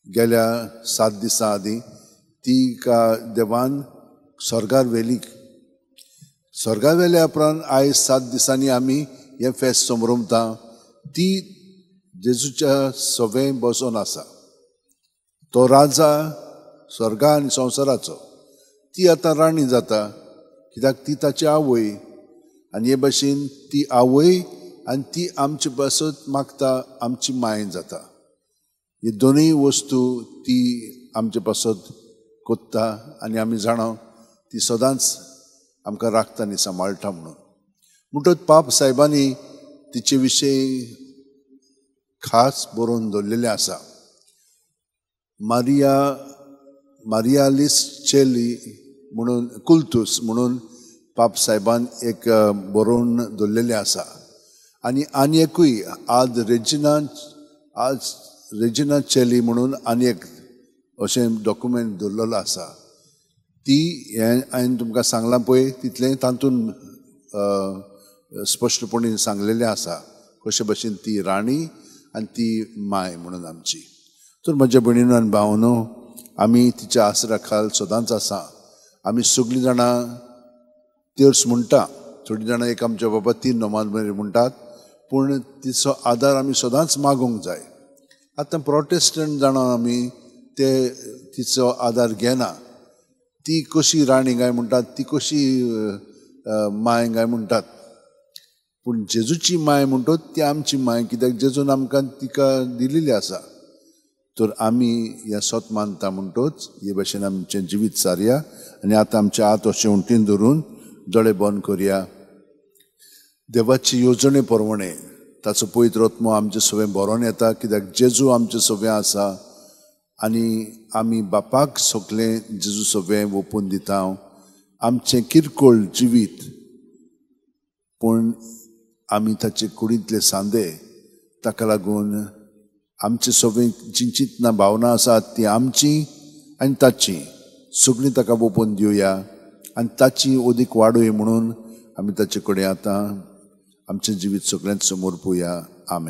गेल्या 7 दिसां आदीं ती देवान स्वर्गार व्हेल्या उपरांत आयज 7 दिसांनी आमी हे फेस्त समरमता ती जेजूच्या सवें बसोन आसा. तो राजा स्वर्गा आनी संवसाराचो. ती आतां राणी जाता कित्याक ती ताची आवय आनी हे भाशेन ती आवय आनी ती आमचे पासत मागता आमची माय जाता. हे दोनूय वस्तू ती आमचे पासत कोत्ता आनी आमी जाणा ती सदांच आमकां राखता आनी सांबाळटा म्हणून. म्हणटच पाप साहेबांनी तिचे विशयी खास बरोवन दवरलेलें आसा. मारियालिस चेली म्हणून कुल्तूस म्हणून पाप साहेबान एक बरोवन दवरलेलें आसा. आनी एकूय आज रेजिना चेली म्हणून आनी एक अशें डॉक्युमेंट दवरलेलो आसा. ती हें हांवें तुमकां सांगलां पळय तितलें तातूंत स्पश्टपणे सांगलेलें आसा कशे भाशेन ती राणी आनी ती माय म्हणून आमची. तर म्हज्या भयणीनो आनी भावनो, आमी तिच्या आसरा खाल सदांच आसा. आमी सगळीं जाणां तेर्स म्हणटा, थोडीं जाणां एक आमच्या बाबा 3 नमाज म्हणटात, पूण तिचो आदार आमी सदांच मागूंक जाय. आतां प्रोटेस्टंट जाणां आमी ते तिचो आदार घेना. ती कशी राणी काय म्हणटात, ती कशी माय काय म्हणटात, पूण जेजूची माय म्हणटत ती आमची माय कित्याक जेजून आमकां तिका दिलेली आसा. तर आमी ह्या सोत मानता म्हणटच हे भाशेन आमचें जिवीत सारया आनी आतां आमच्या हात अशें उंटीन धरून दोळे बंद करया. देवाची येवजणे परवणे ताचो पवित्र आत्मो आमचे सगळें बरोवन येता कित्याक जेजू आमचे सगळें आसा आनी आमी बापाक सगळें जेजू सगळें ओपून दिता. आमचें किरकोळ जिवीत पूण आमी ताचे कुडींतले सांदे, ताका लागून आमचे सगळीं जी चिंतना भावना आसात ती आमची आनी ताची सगळीं ताका ओपून दिवया आनी ताची ओदीक वाडोय म्हणून आमी ताचे कडेन आतां आमचें जिवीत सगळ्यांत समोर पळोवया. आमेन.